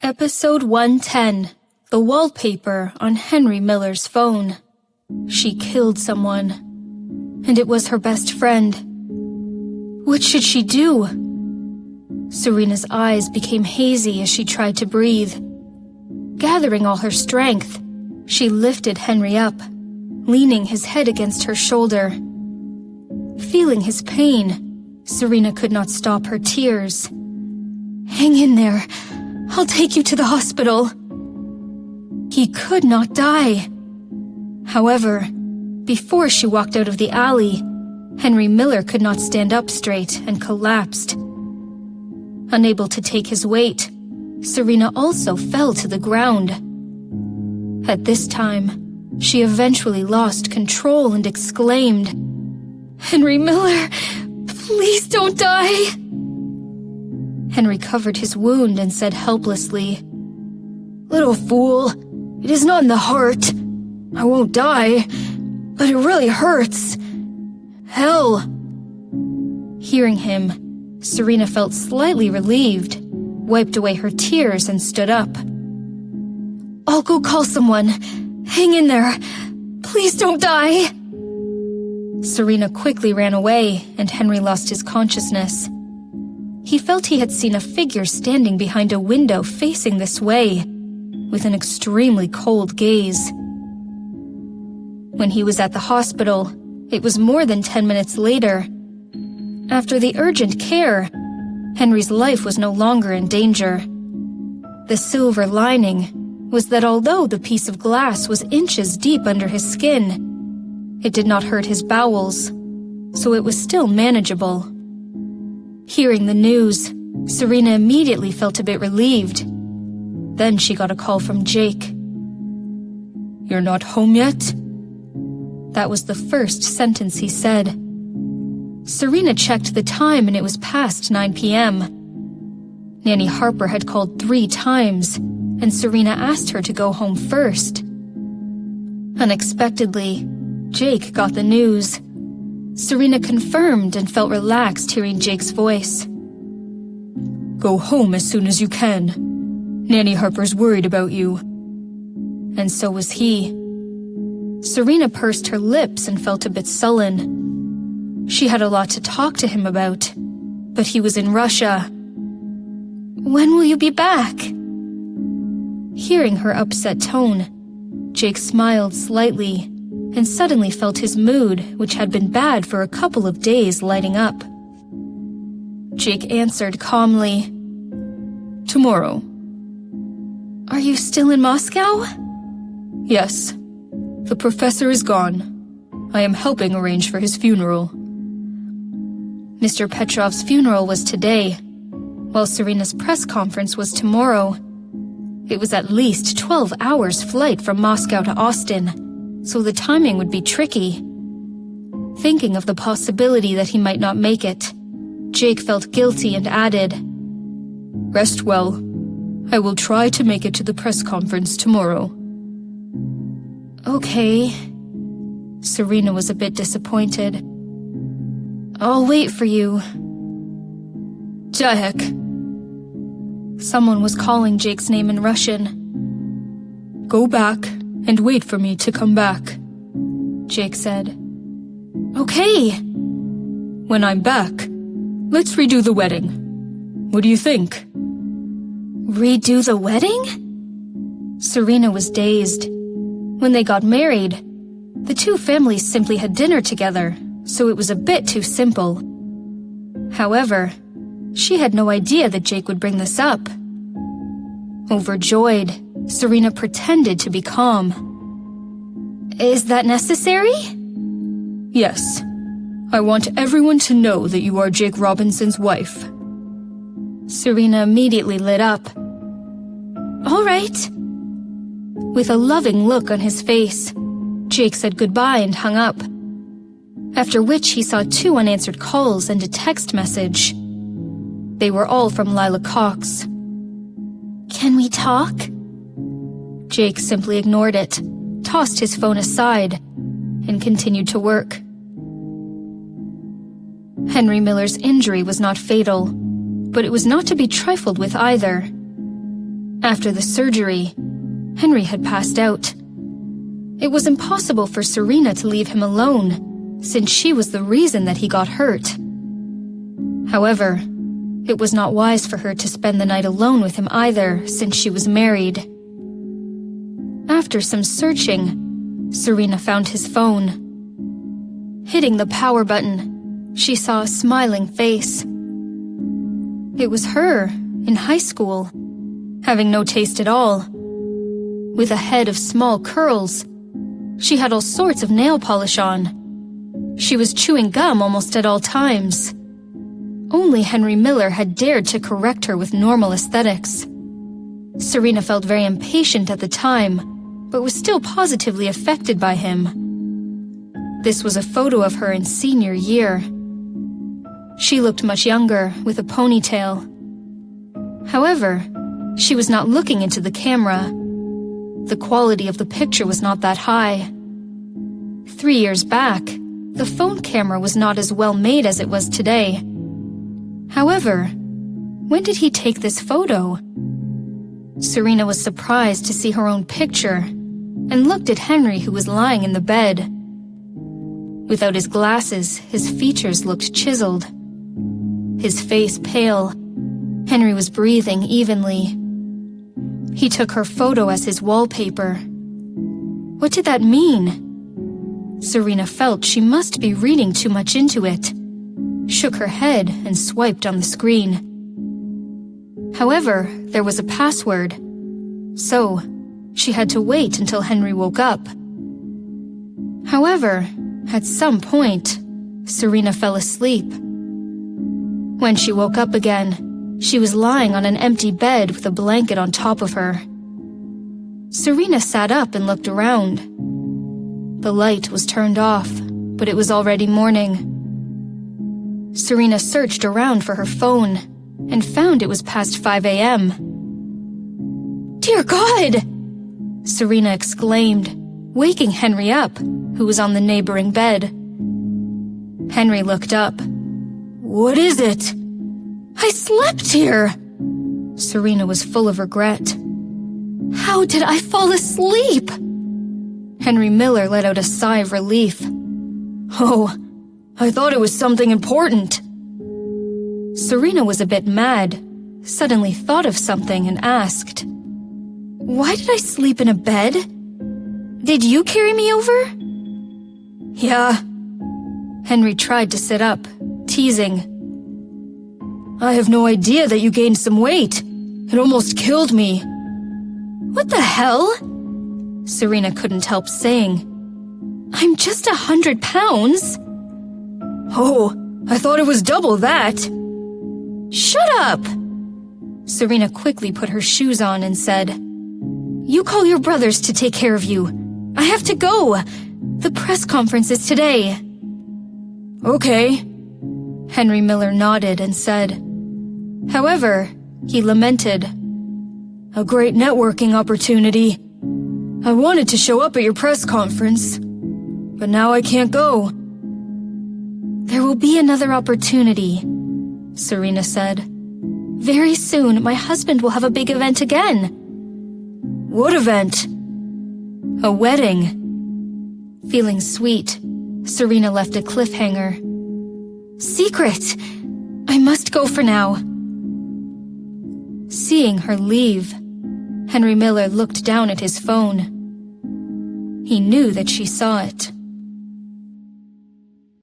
Episode 110. The wallpaper on Henry Miller's phone. She killed someone, and it was her best friend. What should she do? Serena's eyes became hazy as she tried to breathe. Gathering all her strength, she lifted Henry up, leaning his head against her shoulder. Feeling his pain, Serena could not stop her tears. "Hang in there. I'll take you to the hospital." He could not die. However, before she walked out of the alley, Henry Miller could not stand up straight and collapsed. Unable to take his weight, Serena also fell to the ground. At this time, she eventually lost control and exclaimed, "Henry Miller, please don't die!" Henry covered his wound and said helplessly, "Little fool, it is not in the heart. I won't die, but it really hurts. Hell." Hearing him, Serena felt slightly relieved, wiped away her tears and stood up. "I'll go call someone. Hang in there. Please don't die." Serena quickly ran away and Henry lost his consciousness. He felt he had seen a figure standing behind a window facing this way, with an extremely cold gaze. When he was at the hospital, it was more than 10 minutes later. After the urgent care, Henry's life was no longer in danger. The silver lining was that although the piece of glass was inches deep under his skin, it did not hurt his bowels, so it was still manageable. Hearing the news, Serena immediately felt a bit relieved. Then she got a call from Jake. "You're not home yet?" That was the first sentence he said. Serena checked the time and it was past 9 p.m. Nanny Harper had called 3 times, and Serena asked her to go home first. Unexpectedly, Jake got the news. Serena confirmed and felt relaxed hearing Jake's voice. "Go home as soon as you can. Nanny Harper's worried about you." And so was he. Serena pursed her lips and felt a bit sullen. She had a lot to talk to him about, but he was in Russia. "When will you be back?" Hearing her upset tone, Jake smiled slightly and suddenly felt his mood, which had been bad for a couple of days, lighting up. Jake answered calmly, "Tomorrow." "Are you still in Moscow?" "Yes. The professor is gone. I am helping arrange for his funeral." Mr. Petrov's funeral was today, while Serena's press conference was tomorrow. It was at least 12 hours flight from Moscow to Austin, so the timing would be tricky. Thinking of the possibility that he might not make it, Jake felt guilty and added, "Rest well. I will try to make it to the press conference tomorrow." "Okay." Serena was a bit disappointed. "I'll wait for you." "Jayek." Someone was calling Jake's name in Russian. "Go back and wait for me to come back," Jake said. "Okay." "When I'm back, let's redo the wedding. What do you think?" "Redo the wedding?" Serena was dazed. When they got married, the two families simply had dinner together, so it was a bit too simple. However, she had no idea that Jake would bring this up. Overjoyed, Serena pretended to be calm. "Is that necessary?" "Yes. I want everyone to know that you are Jake Robinson's wife." Serena immediately lit up. "All right." With a loving look on his face, Jake said goodbye and hung up. After which he saw 2 unanswered calls and a text message. They were all from Lila Cox. "Can we talk?" Jake simply ignored it, tossed his phone aside, and continued to work. Henry Miller's injury was not fatal, but it was not to be trifled with either. After the surgery, Henry had passed out. It was impossible for Serena to leave him alone, since she was the reason that he got hurt. However, it was not wise for her to spend the night alone with him either, since she was married. After some searching, Serena found his phone. Hitting the power button, she saw a smiling face. It was her, in high school, having no taste at all. With a head of small curls, she had all sorts of nail polish on. She was chewing gum almost at all times. Only Henry Miller had dared to correct her with normal aesthetics. Serena felt very impatient at the time, but was still positively affected by him. This was a photo of her in senior year. She looked much younger, with a ponytail. However, she was not looking into the camera. The quality of the picture was not that high. 3 years back, the phone camera was not as well made as it was today. However, when did he take this photo? Serena was surprised to see her own picture and looked at Henry, who was lying in the bed. Without his glasses, his features looked chiseled. His face pale. Henry was breathing evenly. He took her photo as his wallpaper. What did that mean? Serena felt she must be reading too much into it, shook her head and swiped on the screen. However, there was a password, so she had to wait until Henry woke up. However, at some point, Serena fell asleep. When she woke up again, she was lying on an empty bed with a blanket on top of her. Serena sat up and looked around. The light was turned off, but it was already morning. Serena searched around for her phone and found it was past 5 a.m. "Dear God!" Serena exclaimed, waking Henry up, who was on the neighboring bed. Henry looked up. "What is it?" "I slept here!" Serena was full of regret. "How did I fall asleep?" Henry Miller let out a sigh of relief. "Oh, I thought it was something important." Serena was a bit mad, suddenly thought of something and asked, "Why did I sleep in a bed? Did you carry me over?" "Yeah." Henry tried to sit up, teasing. "I have no idea that you gained some weight. It almost killed me." "What the hell?" Serena couldn't help saying. "I'm just 100 pounds." "Oh, I thought it was double that." "Shut up!" Serena quickly put her shoes on and said, "You call your brothers to take care of you. I have to go. The press conference is today." "Okay." Henry Miller nodded and said. However, he lamented, "A great networking opportunity. I wanted to show up at your press conference, but now I can't go." "There will be another opportunity," Serena said. "Very soon, my husband will have a big event again." "What event?" "A wedding." Feeling sweet, Serena left a cliffhanger. "Secret! I must go for now." Seeing her leave, Henry Miller looked down at his phone. He knew that she saw it.